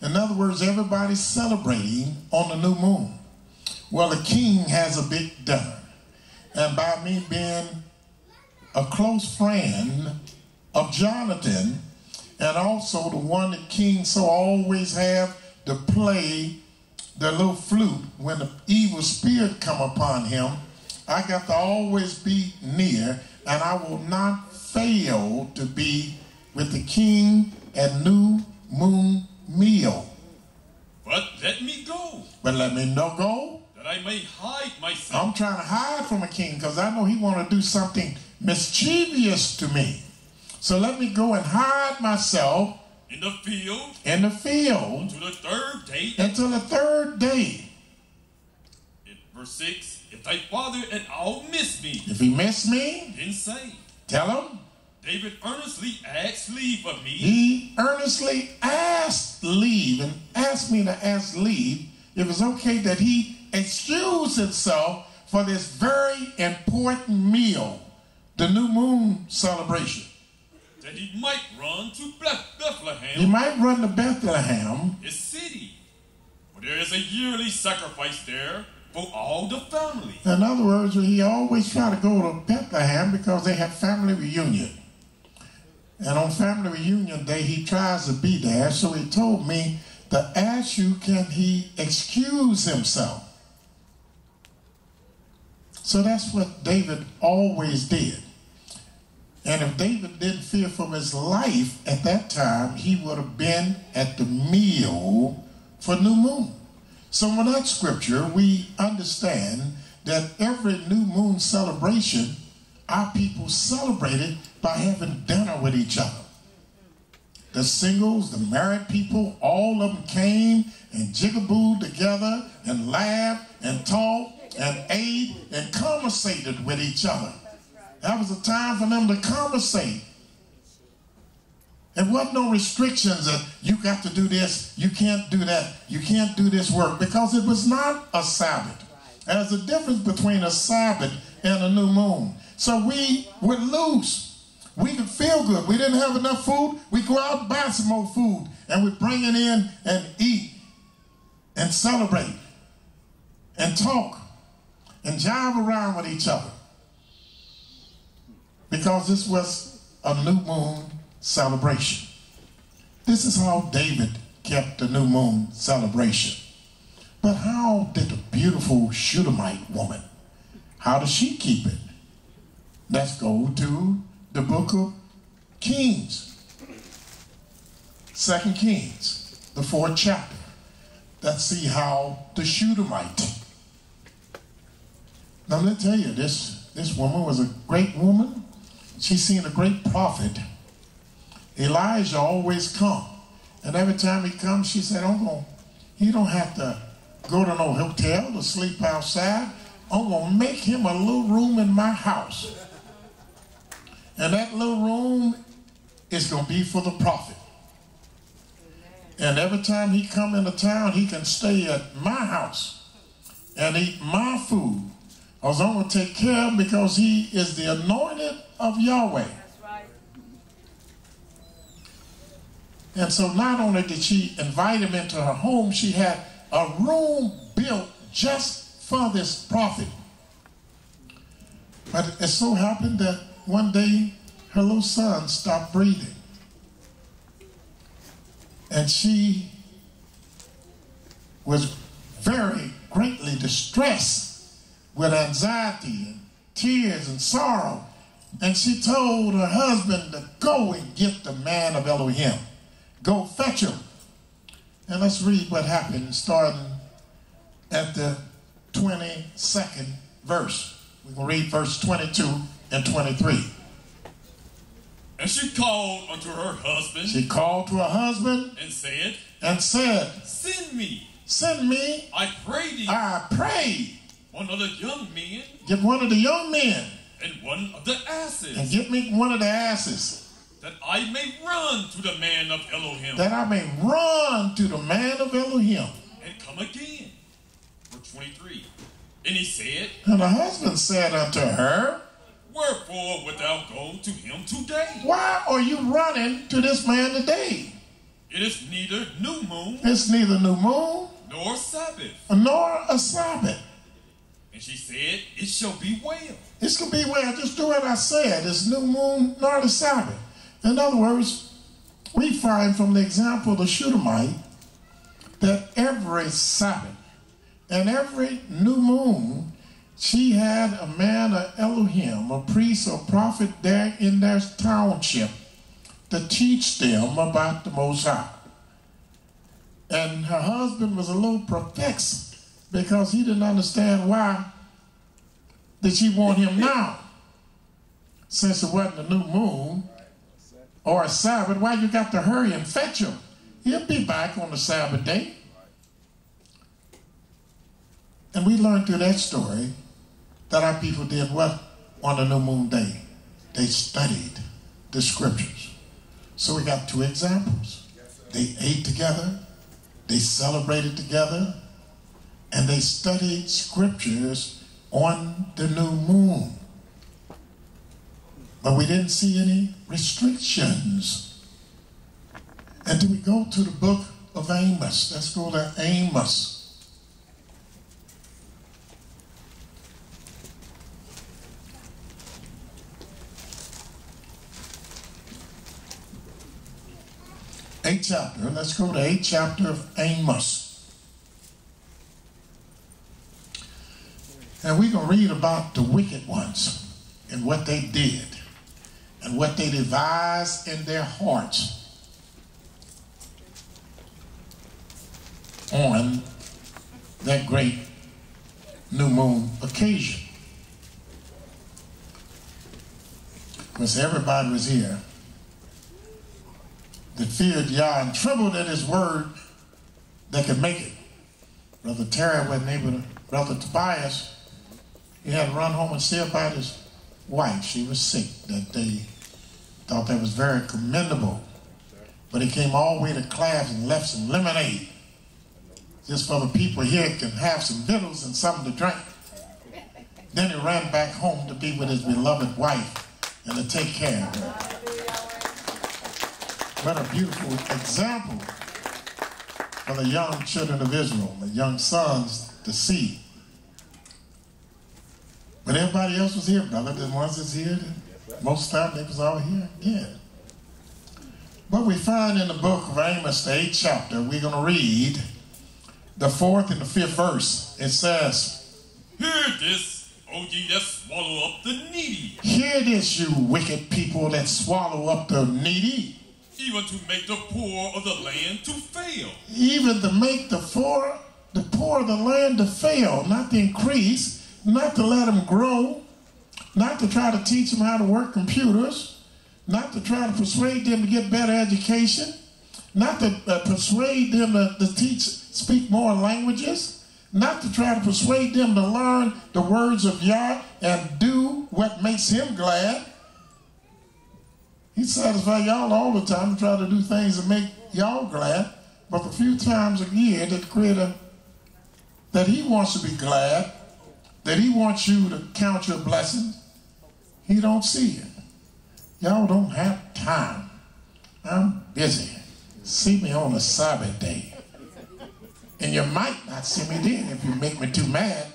In other words, everybody's celebrating on the new moon. Well, the king has a big dinner. And by me being a close friend of Jonathan, and also the one that king so always have to play the little flute when the evil spirit come upon him, I got to always be near, and I will not fail to be with the king at new moon meal. But let me go. But let me go. That I may hide myself. I'm trying to hide from a king because I know he want to do something mischievous to me. So let me go and hide myself in the field. In the field. Until the third day. Until the third day. In verse 6, if thy father and all miss me. If he miss me. Then say. Tell him. David earnestly asked leave of me. He earnestly asked leave and asked me to ask leave if it's okay that he excuse himself for this very important meal, the new moon celebration. That he might run to Bethlehem. He might run to Bethlehem. His city. For there is a yearly sacrifice there for all the family. In other words, he always try to go to Bethlehem because they have family reunion. And on family reunion day, he tries to be there. So he told me to ask you, can he excuse himself? So that's what David always did. And if David didn't fear for his life at that time, he would have been at the meal for new moon. So in that scripture, we understand that every new moon celebration, our people celebrated by having dinner with each other. The singles, the married people, all of them came and jigabooed together and laughed and talked and ate and conversated with each other. That was a time for them to conversate. There wasn't no restrictions that you got to do this, you can't do that, you can't do this work, because it was not a Sabbath. There's a difference between a Sabbath and a new moon. So we were loose. We could feel good. We didn't have enough food. We go out and buy some more food, and we bring it in and eat and celebrate and talk and jive around with each other, because this was a new moon celebration. This is how David kept the new moon celebration. But how did the beautiful Shunammite woman, how does she keep it? Let's go to the book of Kings, 2 Kings, the 4th chapter. Let's see how the Shunammite. Now let me tell you, this woman was a great woman. She seen a great prophet. Elijah always come. And every time he comes, she said, he don't have to go to no hotel to sleep outside. I'm going to make him a little room in my house. And that little room is going to be for the prophet. And every time he come into town, he can stay at my house and eat my food. Because I'm going to take care of him, because he is the anointed of Yahweh. That's right. And so not only did she invite him into her home, she had a room built just for this prophet. But it so happened that one day her little son stopped breathing. And she was very greatly distressed with anxiety and tears and sorrow. And she told her husband to go and get the man of Elohim. Go fetch him. And let's read what happened starting at the 22nd verse. We're going to read verse 22 and 23. And she called unto her husband. She called to her husband. And said. Send me. I pray thee. I pray. One of the young men. Get one of the young men. And one of the asses. And get me one of the asses. That I may run to the man of Elohim. That I may run to the man of Elohim. And come again. Verse 23. And he said. And the husband said unto her. Wherefore wilt thou go to him today? Why are you running to this man today? It is neither new moon. It's neither new moon Nor Sabbath. Nor a Sabbath. And she said, it shall be well. It's going to be well. Just do what I said. It's new moon nor the Sabbath. In other words, we find from the example of the Shunammite that every Sabbath and every new moon, she had a man of Elohim, a priest or prophet there in their township to teach them about the Most High. And her husband was a little perplexed because he didn't understand why did she want him now. Since it wasn't a new moon or a Sabbath, why you got to hurry and fetch him? He'll be back on the Sabbath day. And we learned through that story that our people did what on the new moon day? They studied the scriptures. So we got two examples. They ate together, they celebrated together, and they studied scriptures on the new moon. But we didn't see any restrictions. And do we go to the book of Amos? Let's go to Amos. Eighth chapter. Let's go to 8th chapter of Amos. And we're going to read about the wicked ones and what they did and what they devised in their hearts on that great new moon occasion. Because everybody was here that feared Yah and trembled at his word that could make it. Brother Terry wasn't able to, Brother Tobias, he had to run home and see about his wife. She was sick that day. Thought that was very commendable. But he came all the way to class and left some lemonade just for the people here can have some victuals and something to drink. Then he ran back home to be with his beloved wife and to take care of her. What a beautiful example for the young children of Israel, the young sons to see. But everybody else was here, brother. The ones that's here, most of the time they was all here again. What we find in the book of Amos, the 8th chapter, we're going to read the 4th and the 5th verse. It says, Hear this, O ye that swallow up the needy. Hear this, you wicked people that swallow up the needy. Even to make the poor of the land to fail. Even to make the poor of the land to fail, not to increase, not to let them grow, not to try to teach them how to work computers, not to try to persuade them to get better education, not to persuade them to speak more languages, not to try to persuade them to learn the words of Yah and do what makes him glad. He satisfies y'all all the time and try to do things that make y'all glad. But a few times a year that Creator, that he wants to be glad, that he wants you to count your blessings, he don't see it. Y'all don't have time. I'm busy. See me on a Sabbath day. And you might not see me then if you make me too mad.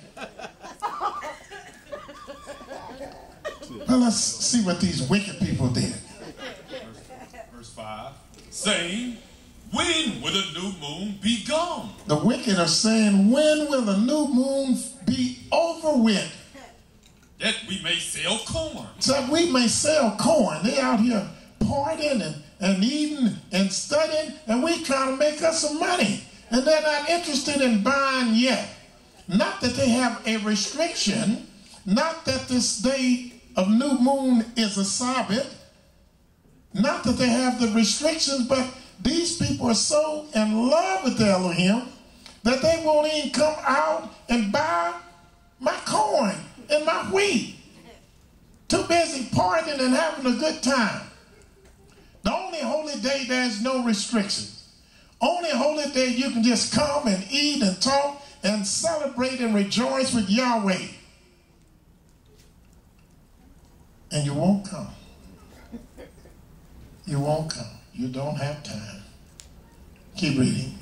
Well, let's see what these wicked people did. Verse 5, saying, when will the new moon be gone? The wicked are saying, when will the new moon be over with? That we may sell corn. So we may sell corn. They out here partying and eating and studying, and we trying to make us some money. And they're not interested in buying yet. Not that they have a restriction, not that this day of new moon is a Sabbath, not that they have the restrictions, but these people are so in love with the Elohim that they won't even come out and buy my corn and my wheat. Too busy partying and having a good time. The only holy day there's no restrictions. Only holy day you can just come and eat and talk and celebrate and rejoice with Yahweh. And you won't come. You won't come. You don't have time. Keep reading.